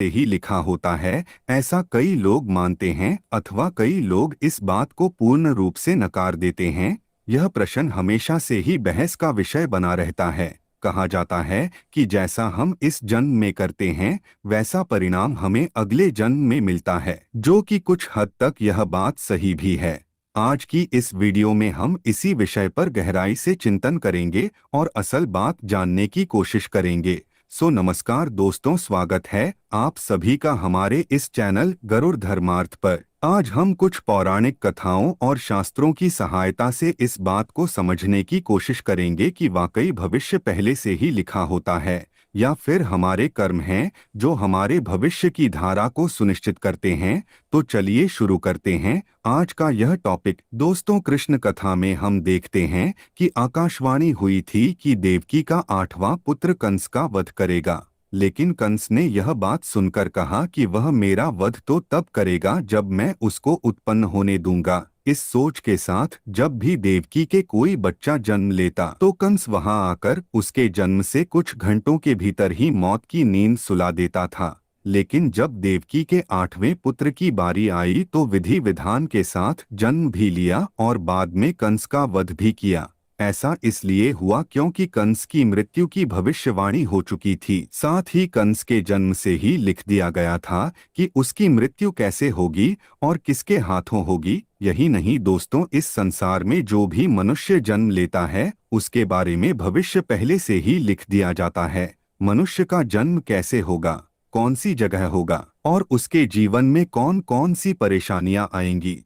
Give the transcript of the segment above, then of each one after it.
से ही लिखा होता है, ऐसा कई लोग मानते हैं अथवा कई लोग इस बात को पूर्ण रूप से नकार देते हैं। यह प्रश्न हमेशा से ही बहस का विषय बना रहता है। कहा जाता है कि जैसा हम इस जन्म में करते हैं वैसा परिणाम हमें अगले जन्म में मिलता है, जो कि कुछ हद तक यह बात सही भी है। आज की इस वीडियो में हम इसी विषय पर गहराई से चिंतन करेंगे और असल बात जानने की कोशिश करेंगे। नमस्कार दोस्तों, स्वागत है आप सभी का हमारे इस चैनल गरुड़ धर्मार्थ पर। आज हम कुछ पौराणिक कथाओं और शास्त्रों की सहायता से इस बात को समझने की कोशिश करेंगे कि वाकई भविष्य पहले से ही लिखा होता है या फिर हमारे कर्म हैं जो हमारे भविष्य की धारा को सुनिश्चित करते हैं। तो चलिए शुरू करते हैं आज का यह टॉपिक। दोस्तों, कृष्ण कथा में हम देखते हैं कि आकाशवाणी हुई थी कि देवकी का 8वां पुत्र कंस का वध करेगा, लेकिन कंस ने यह बात सुनकर कहा कि वह मेरा वध तो तब करेगा जब मैं उसको उत्पन्न होने दूंगा। इस सोच के साथ जब भी देवकी के कोई बच्चा जन्म लेता तो कंस वहां आकर उसके जन्म से कुछ घंटों के भीतर ही मौत की नींद सुला देता था। लेकिन जब देवकी के 8वें पुत्र की बारी आई तो विधि विधान के साथ जन्म भी लिया और बाद में कंस का वध भी किया। ऐसा इसलिए हुआ क्योंकि कंस की मृत्यु की भविष्यवाणी हो चुकी थी। साथ ही कंस के जन्म से ही लिख दिया गया था कि उसकी मृत्यु कैसे होगी और किसके हाथों होगी। यही नहीं दोस्तों, इस संसार में जो भी मनुष्य जन्म लेता है उसके बारे में भविष्य पहले से ही लिख दिया जाता है। मनुष्य का जन्म कैसे होगा, कौन सी जगह होगा और उसके जीवन में कौन कौन सी परेशानियां आएंगी,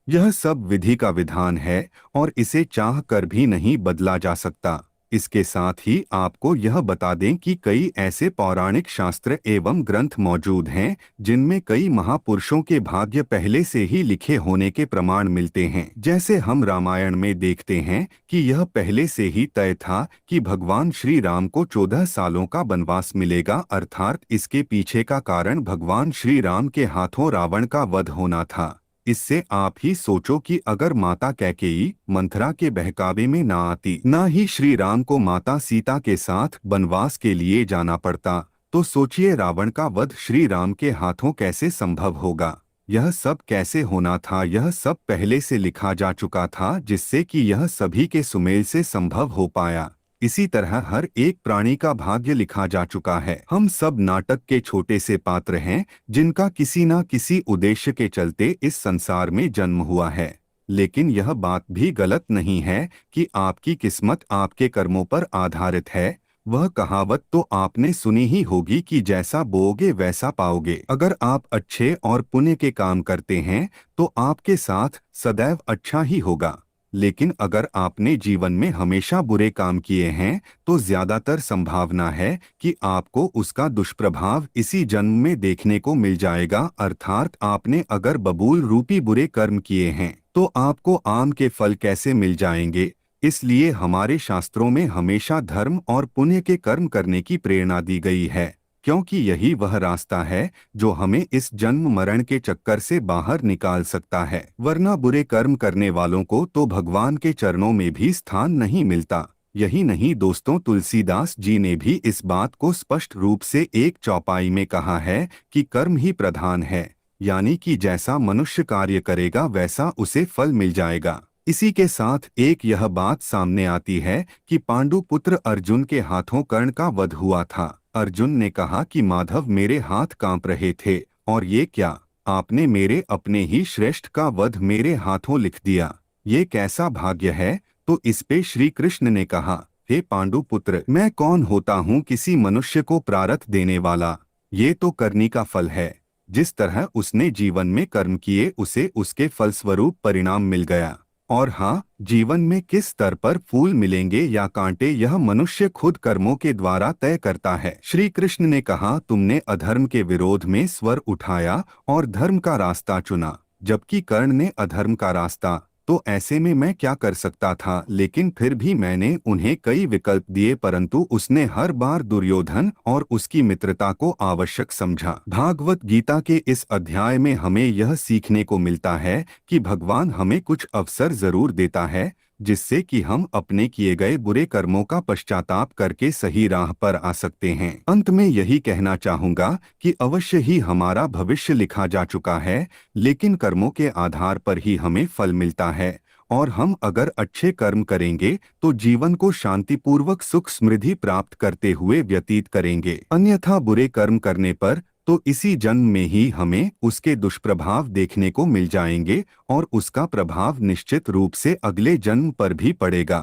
यह सब विधि का विधान है और इसे चाह कर भी नहीं बदला जा सकता। इसके साथ ही आपको यह बता दें कि कई ऐसे पौराणिक शास्त्र एवं ग्रंथ मौजूद हैं जिनमें कई महापुरुषों के भाग्य पहले से ही लिखे होने के प्रमाण मिलते हैं। जैसे हम रामायण में देखते हैं कि यह पहले से ही तय था कि भगवान श्री राम को 14 सालों का वनवास मिलेगा, अर्थात इसके पीछे का कारण भगवान श्री राम के हाथों रावण का वध होना था। इससे आप ही सोचो कि अगर माता कैकेयी मंथरा के बहकावे में ना आती, ना ही श्री राम को माता सीता के साथ वनवास के लिए जाना पड़ता, तो सोचिए रावण का वध श्री राम के हाथों कैसे संभव होगा। यह सब कैसे होना था, यह सब पहले से लिखा जा चुका था, जिससे कि यह सभी के सुमेल से संभव हो पाया। इसी तरह हर एक प्राणी का भाग्य लिखा जा चुका है। हम सब नाटक के छोटे से पात्र हैं जिनका किसी न किसी उद्देश्य के चलते इस संसार में जन्म हुआ है। लेकिन यह बात भी गलत नहीं है कि आपकी किस्मत आपके कर्मों पर आधारित है। वह कहावत तो आपने सुनी ही होगी कि जैसा बोओगे वैसा पाओगे। अगर आप अच्छे और पुण्य के काम करते हैं तो आपके साथ सदैव अच्छा ही होगा, लेकिन अगर आपने जीवन में हमेशा बुरे काम किए हैं तो ज्यादातर संभावना है कि आपको उसका दुष्प्रभाव इसी जन्म में देखने को मिल जाएगा। अर्थात आपने अगर बबूल रूपी बुरे कर्म किए हैं तो आपको आम के फल कैसे मिल जाएंगे। इसलिए हमारे शास्त्रों में हमेशा धर्म और पुण्य के कर्म करने की प्रेरणा दी गई है, क्योंकि यही वह रास्ता है जो हमें इस जन्म मरण के चक्कर से बाहर निकाल सकता है। वरना बुरे कर्म करने वालों को तो भगवान के चरणों में भी स्थान नहीं मिलता। यही नहीं दोस्तों, तुलसीदास जी ने भी इस बात को स्पष्ट रूप से एक चौपाई में कहा है कि कर्म ही प्रधान है, यानी कि जैसा मनुष्य कार्य करेगा वैसा उसे फल मिल जाएगा। इसी के साथ एक यह बात सामने आती है कि पांडु पुत्र अर्जुन के हाथों कर्ण का वध हुआ था। अर्जुन ने कहा कि माधव, मेरे हाथ कांप रहे थे और ये क्या, आपने मेरे अपने ही श्रेष्ठ का वध मेरे हाथों लिख दिया, ये कैसा भाग्य है। तो इस पे श्री कृष्ण ने कहा, हे पांडु पुत्र, मैं कौन होता हूँ किसी मनुष्य को प्रारब्ध देने वाला, ये तो करनी का फल है। जिस तरह उसने जीवन में कर्म किए उसे उसके फलस्वरूप परिणाम मिल गया। और हाँ, जीवन में किस स्तर पर फूल मिलेंगे या कांटे यह मनुष्य खुद कर्मों के द्वारा तय करता है। श्री कृष्ण ने कहा, तुमने अधर्म के विरोध में स्वर उठाया और धर्म का रास्ता चुना, जबकि कर्ण ने अधर्म का रास्ता। तो ऐसे में मैं क्या कर सकता था, लेकिन फिर भी मैंने उन्हें कई विकल्प दिए, परंतु उसने हर बार दुर्योधन और उसकी मित्रता को आवश्यक समझा। भागवत गीता के इस अध्याय में हमें यह सीखने को मिलता है कि भगवान हमें कुछ अवसर जरूर देता है, जिससे कि हम अपने किए गए बुरे कर्मों का पश्चाताप करके सही राह पर आ सकते हैं। अंत में यही कहना चाहूँगा कि अवश्य ही हमारा भविष्य लिखा जा चुका है, लेकिन कर्मों के आधार पर ही हमें फल मिलता है। और हम अगर अच्छे कर्म करेंगे तो जीवन को शांतिपूर्वक सुख समृद्धि प्राप्त करते हुए व्यतीत करेंगे। अन्यथा बुरे कर्म करने पर तो इसी जन्म में ही हमें उसके दुष्प्रभाव देखने को मिल जाएंगे और उसका प्रभाव निश्चित रूप से अगले जन्म पर भी पड़ेगा।